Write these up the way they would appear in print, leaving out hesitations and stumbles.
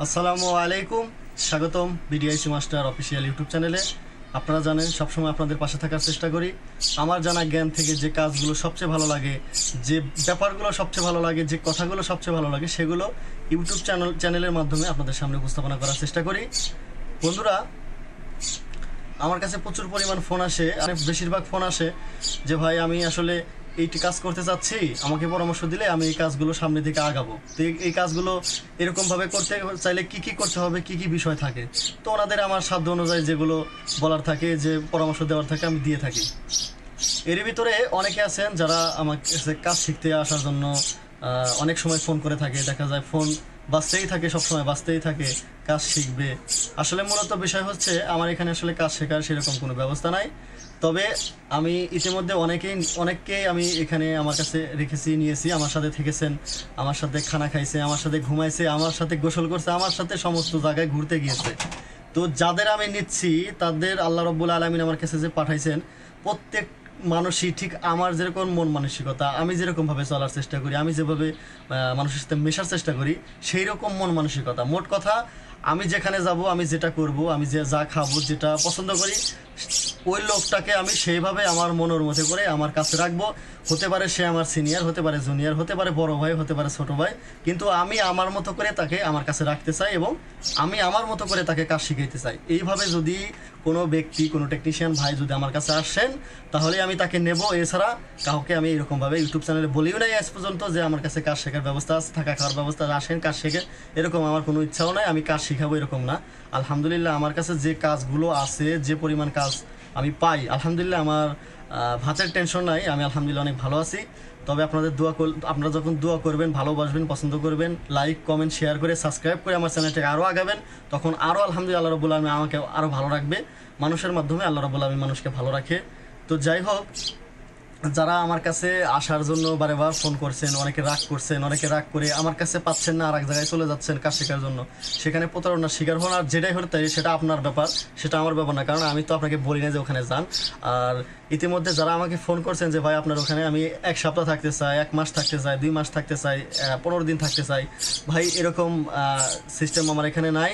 আসসালামু আলাইকুম, স্বাগতম বিডিআইসি মাস্টার অফিসিয়াল ইউটিউব চ্যানেলে। আপনারা জানেন সবসময় আপনাদের পাশে থাকার চেষ্টা করি। আমার জানা জ্ঞান থেকে যে কাজগুলো সবচেয়ে ভালো লাগে, যে ব্যাপারগুলো সবচেয়ে ভালো লাগে, যে কথাগুলো সবচেয়ে ভালো লাগে, সেগুলো ইউটিউব চ্যানেলের মাধ্যমে আপনাদের সামনে উপস্থাপনা করার চেষ্টা করি। বন্ধুরা, আমার কাছে প্রচুর পরিমাণ ফোন আসে, বেশিরভাগ ফোন আসে যে ভাই আমি আসলে এইটি কাজ করতে চাচ্ছি, আমাকে পরামর্শ দিলে আমি এই কাজগুলো সামনের দিকে আগাবো। তো এই কাজগুলো এরকমভাবে করতে চাইলে কি কি করতে হবে, কি কি বিষয় থাকে, তো ওনাদের আমার সাধ্য অনুযায়ী যেগুলো বলার থাকে, যে পরামর্শ দেওয়ার থাকে, আমি দিয়ে থাকি। এর ভিতরে অনেকে আছেন যারা আমার কাছে কাজ শিখতে আসার জন্য অনেক সময় ফোন করে থাকে। দেখা যায় ফোন বাজতেই থাকে, সবসময় বাজতেই থাকে, কাজ শিখবে। আসলে মূলত বিষয় হচ্ছে আমার এখানে আসলে কাজ শেখার সেরকম কোনো ব্যবস্থা নাই। তবে আমি ইতিমধ্যে অনেককেই আমি এখানে আমার কাছে রেখেছি, নিয়েছি, আমার সাথে থেকেছেন, আমার সাথে খানা খাইছে, আমার সাথে ঘুমাইছে, আমার সাথে গোসল করছে, আমার সাথে সমস্ত জায়গায় ঘুরতে গিয়েছে। তো যাদের আমি নিচ্ছি তাদের আল্লাহ রব্বুল আলামিন আমার কাছে যে পাঠাইছেন, প্রত্যেক মানুষই ঠিক আমার যেরকম মন মানসিকতা, আমি যেরকমভাবে চলার চেষ্টা করি, আমি যেভাবে মানুষের সাথে মেশার চেষ্টা করি, সেই রকম মন মানসিকতা। মোট কথা, আমি যেখানে যাব, আমি যেটা করব, আমি যা খাবো, যেটা পছন্দ করি, ওই লোকটাকে আমি সেইভাবে আমার মনের মধ্যে করে আমার কাছে রাখবো। হতে পারে সে আমার সিনিয়র, হতে পারে জুনিয়র, হতে পারে বড় ভাই, হতে পারে ছোট ভাই, কিন্তু আমি আমার মতো করে তাকে আমার কাছে রাখতে চাই এবং আমি আমার মতো করে তাকে কাজ শিখাইতে চাই। এইভাবে যদি কোনো ব্যক্তি, কোনো টেকনিশিয়ান ভাই যদি আমার কাছে আসেন, তাহলে আমি তাকে নেব। এছাড়া কাউকে আমি এরকমভাবে ইউটিউব চ্যানেলে বলিও নাই আজ পর্যন্ত যে আমার কাছে কাজ শেখার ব্যবস্থা আছে, থাকা খাওয়ার ব্যবস্থা, আসেন কাজ শেখে, এরকম আমার কোনো ইচ্ছাও নাই। আমি কাজ শিখাবো এরকম না। আলহামদুলিল্লাহ আমার কাছে যে কাজগুলো আছে, যে পরিমাণ কাজ আমি পাই, আলহামদুলিল্লাহ আমার ভাতের টেনশন নাই। আমি আলহামদুলিল্লাহ অনেক ভালো আছি। তবে আপনারা যখন দোয়া করবেন, ভালোবাসবেন, পছন্দ করবেন, লাইক কমেন্ট শেয়ার করে সাবস্ক্রাইব করে আমার চ্যানেলটাকে আরও আগাবেন, তখন আরও আলহামদুলিল্লাহ আল্লাহ রাব্বুল আলামিন আমাকে আরও ভালো রাখবে। মানুষের মাধ্যমে আল্লাহ রাব্বুল আলামিন মানুষকে ভালো রাখে। তো যাই হোক, যারা আমার কাছে আসার জন্য বারেবার ফোন করছেন, অনেকে রাগ করছেন, অনেকে রাগ করে আমার কাছে পাচ্ছেন না, আর এক জায়গায় চলে যাচ্ছেন কাজ শেখার জন্য, সেখানে প্রতারণার শিকার হন। আর যেটাই হতে সেটা আপনার ব্যাপার, সেটা আমার ব্যাপার না, কারণ আমি তো আপনাকে বলি না যে ওখানে যান। আর ইতিমধ্যে যারা আমাকে ফোন করছেন যে ভাই আপনার ওখানে আমি 1 সপ্তাহ থাকতে চাই, 1 মাস থাকতে চাই, 2 মাস থাকতে চাই, 15 দিন থাকতে চাই, ভাই এরকম সিস্টেম আমার এখানে নাই।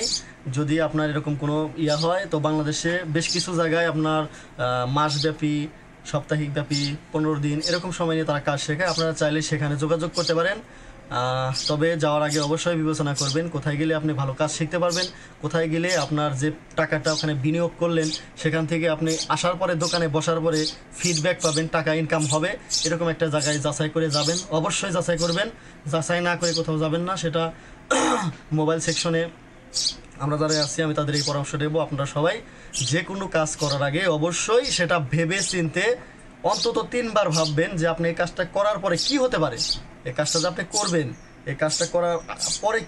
যদি আপনার এরকম কোনো হয়, তো বাংলাদেশে বেশ কিছু জায়গায় আপনার মাসব্যাপী, সাপ্তাহিকব্যাপী, 15 দিন এরকম সময় নিয়ে তারা কাজ শেখায়। আপনারা চাইলে সেখানে যোগাযোগ করতে পারেন। তবে যাওয়ার আগে অবশ্যই বিবেচনা করবেন কোথায় গেলে আপনি ভালো কাজ শিখতে পারবেন, কোথায় গেলে আপনার যে টাকাটা ওখানে বিনিয়োগ করলেন সেখান থেকে আপনি আসার পরে, দোকানে বসার পরে ফিডব্যাক পাবেন, টাকা ইনকাম হবে, এরকম একটা জায়গায় যাচাই করে যাবেন। অবশ্যই যাচাই করবেন, যাচাই না করে কোথাও যাবেন না। সেটা মোবাইল সেকশনে আমরা যারা আছি আমি তাদের এই পরামর্শ দেবো। আপনারা সবাই যে কোনো কাজ করার আগে অবশ্যই সেটা ভেবে চিনতে অন্তত 3 বার ভাববেন যে আপনি এই কাজটা করার পরে কি হতে পারে, এই কাজটা যে আপনি করবেন, এই কাজটা করার পরে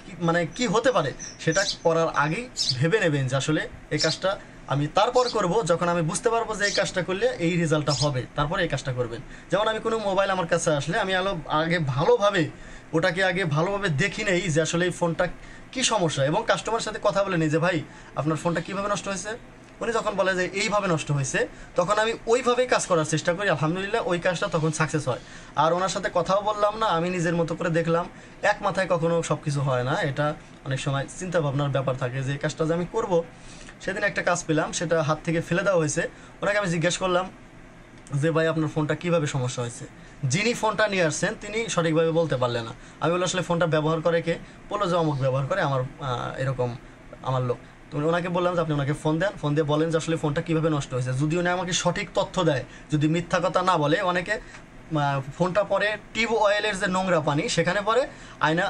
কি হতে পারে, সেটা করার আগেই ভেবে নেবেন যে আসলে এই কাজটা আমি তারপর করব যখন আমি বুঝতে পারবো যে এই কাজটা করলে এই রেজাল্টটা হবে, তারপরে এই কাজটা করবেন। যেমন আমি কোনো মোবাইল আমার কাছে আসলে আমি আগে ভালোভাবে দেখি নেই যে আসলে এই ফোনটা কি সমস্যা, এবং কাস্টমারের সাথে কথা বলে নিই যে ভাই আপনার ফোনটা কিভাবে নষ্ট হয়েছে। উনি যখন বলে যে এইভাবে নষ্ট হয়েছে, তখন আমি ওইভাবেই কাজ করার চেষ্টা করি। আলহামদুলিল্লাহ ওই কাজটা তখন সাকসেস হয়। আর ওনার সাথে কথাও বললাম না, আমি নিজের মতো করে দেখলাম। এক মাথায় কখনো সব কিছু হয় না, এটা অনেক সময় চিন্তা ভাবনার ব্যাপার থাকে যে এই কাজটা যে আমি করব। সেদিন একটা কাজ পেলাম, সেটা হাত থেকে ফেলে দেওয়া হয়েছে। ওনাকে আমি জিজ্ঞেস করলাম যে ভাই আপনার ফোনটা কীভাবে সমস্যা হয়েছে। যিনি ফোনটা নিয়ে আসছেন তিনি সঠিকভাবে বলতে পারলেন না। আমি বললাম আসলে ফোনটা ব্যবহার করে কে? বললো যে অমুক ব্যবহার করে, আমার এরকম আমার লোক। তো ওনাকে বললাম যে আপনি ওনাকে ফোন দেন, ফোন দিয়ে বলেন যে আসলে ফোনটা কীভাবে নষ্ট হয়েছে। যদি উনি আমাকে সঠিক তথ্য দেয়, যদি মিথ্যা কথা না বলে, অনেকে ফোনটা পরে টিউব অয়েলের যে নোংরা পানি সেখানে পরে আয়না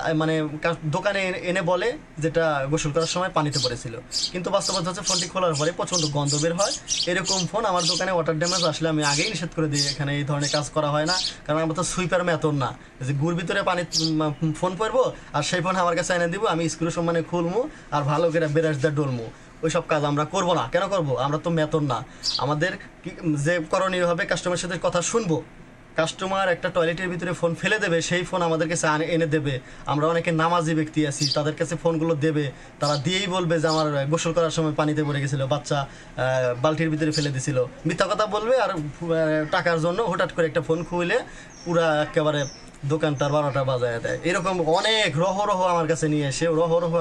দোকানে এনে বলে যেটা গোসল করার সময় পানিতে পড়েছিল, কিন্তু বাস্তবতা হচ্ছে ফোনটি খোলার পরে প্রচণ্ড গন্ধ বের হয়। এরকম ফোন আমার দোকানে ওয়াটার ড্যামেজ আসলে আমি আগেই নিষেধ করে দিই, এখানে এই ধরনের কাজ করা হয় না। কারণ আমরা তো সুইপার মেথর না যে গুড় ভিতরে পানি ফোন পরবো আর সেই ফোন আমার কাছে এনে দিব, আমি স্ক্রু সমানে খুলমু আর ভালো করে বেরাস দিয়ে ডলমু। ওইসব কাজ আমরা করবো না। কেন করবো? আমরা তো মেথর না। আমাদের যে করণীয় হবে, কাস্টমারের সাথে কথা শুনবো। কাস্টমার একটা টয়লেটের ভিতরে ফোন ফেলে দেবে, সেই ফোন আমাদের কাছে এনে দেবে। আমরা অনেকে নামাজি ব্যক্তি আছি, তাদের কাছে ফোনগুলো দেবে, তারা দিয়েই বলবে যে আমার গোসল করার সময় পানিতে পড়ে গেছিল, বাচ্চা বালতির ভিতরে ফেলে দিছিল, মিথ্যা কথা বলবে। আর টাকার জন্য হঠাৎ করে একটা ফোন খুলে পুরা একেবারে দোকানটার 12টা বাজায় দেয়। এরকম অনেক রহ আমার কাছে নিয়ে এসে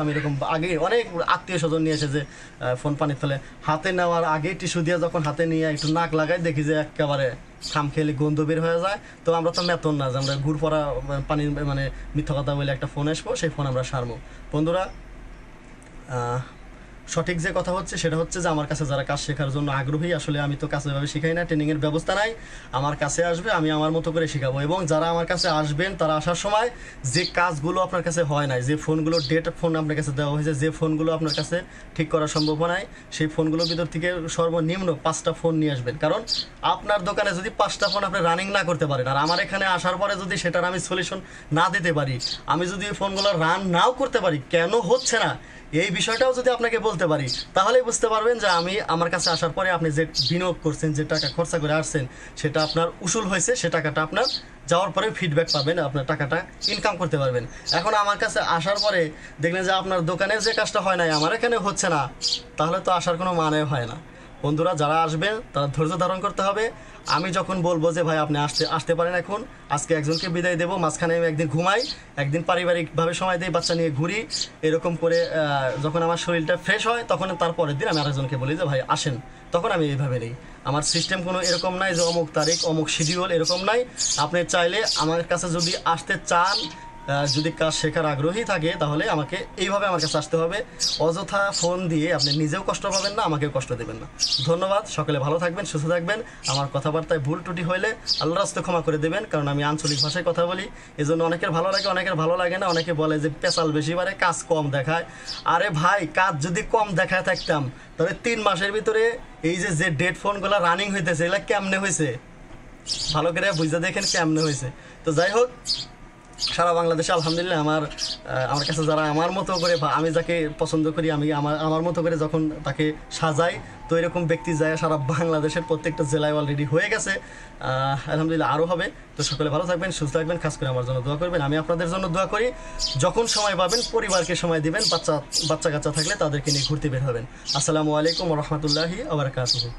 আমি এরকম আগে অনেক আত্মীয় স্বজন নিয়ে এসে যে ফোন পানি ফেলে হাতে নেওয়ার আগে টিস্যু দিয়ে যখন হাতে নিয়ে একটু নাক লাগাই দেখি যে একেবারে খাম খেলে গন্ধ বের হয়ে যায়। তো আমরা তো মেতন না যে আমরা ঘুর পড়া পানির মানে মিথ্যা কথা বলে একটা ফোন আসবো, সেই ফোন আমরা সারবো। বন্ধুরা, সঠিক যে কথা হচ্ছে সেটা হচ্ছে যে আমার কাছে যারা কাজ শেখার জন্য আগ্রহী, আসলে আমি তো কাছে এভাবে শেখাই না, ট্রেনিংয়ের ব্যবস্থা নাই, আমার কাছে আসবে, আমি আমার মতো করে শেখাবো। এবং যারা আমার কাছে আসবেন তারা আসার সময় যে কাজগুলো আপনার কাছে হয় নাই, যে ফোনগুলো ডেট ফোন আপনার কাছে দেওয়া হয়েছে, যে ফোনগুলো আপনার কাছে ঠিক করা সম্ভব নয়, সেই ফোনগুলোর ভিতর থেকে সর্বনিম্ন 5টা ফোন নিয়ে আসবেন। কারণ আপনার দোকানে যদি 5টা ফোন আপনি রানিং না করতে পারেন, আর আমার এখানে আসার পরে যদি সেটার আমি সলিউশন না দিতে পারি, আমি যদি এই ফোনগুলো রান নাও করতে পারি, কেন হচ্ছে না এই বিষয়টাও যদি আপনাকে বলতে পারি, তাহলেই বুঝতে পারবেন যে আমার কাছে আসার পরে আপনি যে বিনিয়োগ করছেন, যে টাকা খরচা করে আসছেন, সেটা আপনার উসুল হয়েছে, সে টাকাটা আপনার যাওয়ার পরে ফিডব্যাক পাবেন, আপনার টাকাটা ইনকাম করতে পারবেন। এখন আমার কাছে আসার পরে দেখলেন যে আপনার দোকানের যে কাজটা হয় নাই আমার এখানে হচ্ছে না, তাহলে তো আসার কোনো মানে হয় না। বন্ধুরা, যারা আসবেন তারা ধৈর্য ধারণ করতে হবে। আমি যখন বলবো যে ভাই আপনি আসতে পারেন, এখন আজকে একজনকে বিদায় দেবো, মাঝখানে আমি একদিন ঘুমাই, একদিন পারিবারিকভাবে সময় দিই, বাচ্চা নিয়ে ঘুরি, এরকম করে যখন আমার শরীরটা ফ্রেশ হয় তখন তারপরের দিন আমি আরেকজনকে বলি যে ভাই আসেন, তখন আমি এইভাবে নিই। আমার সিস্টেম কোনো এরকম নাই যে অমুক তারিখ অমুক শিডিউল, এরকম নাই। আপনি চাইলে আমার কাছে যদি আসতে চান, যদি কাজ শেখার আগ্রহী থাকে, তাহলে আমাকে এইভাবে আমার কাছে আসতে হবে। অযথা ফোন দিয়ে আপনি নিজেও কষ্ট পাবেন না, আমাকেও কষ্ট দেবেন না। ধন্যবাদ, সকলে ভালো থাকবেন, সুস্থ থাকবেন। আমার কথাবার্তায় ভুল ত্রুটি হলে আল্লাহর রাস্তে ক্ষমা করে দেবেন, কারণ আমি আঞ্চলিক ভাষায় কথা বলি, এই জন্য অনেকের ভালো লাগে, অনেকের ভালো লাগে না। অনেকে বলে যে পেশাল বেশি বাড়ে, কাজ কম দেখায়। আরে ভাই, কাজ যদি কম দেখায় থাকতাম তাহলে 3 মাসের ভিতরে এই যে ডেড ফোনগুলো রানিং হইতেছে, এগুলো কেমনে হয়েছে ভালো করে বুঝতে দেখেন কেমনে হয়েছে। তো যাই হোক, সারা বাংলাদেশে আলহামদুলিল্লাহ আমার কাছে যারা আমার মতো করে, আমি যাকে পছন্দ করি, আমি আমার মতো করে যখন তাকে সাজাই, তো এরকম ব্যক্তি যায় সারা বাংলাদেশের প্রত্যেকটা জেলায় অলরেডি হয়ে গেছে। আলহামদুলিল্লাহ আরও হবে। তো সকলে ভালো থাকবেন, সুস্থ থাকবেন, খাস করে আমার জন্য দোয়া করবেন, আমি আপনাদের জন্য দোয়া করি। যখন সময় পাবেন পরিবারকে সময় দিবেন, বাচ্চা কাচ্চা থাকলে তাদেরকে নিয়ে ঘুরতে বের হবেন। আসসালামু আলাইকুম ওয়া রাহমাতুল্লাহি ওয়া বারাকাতুহু।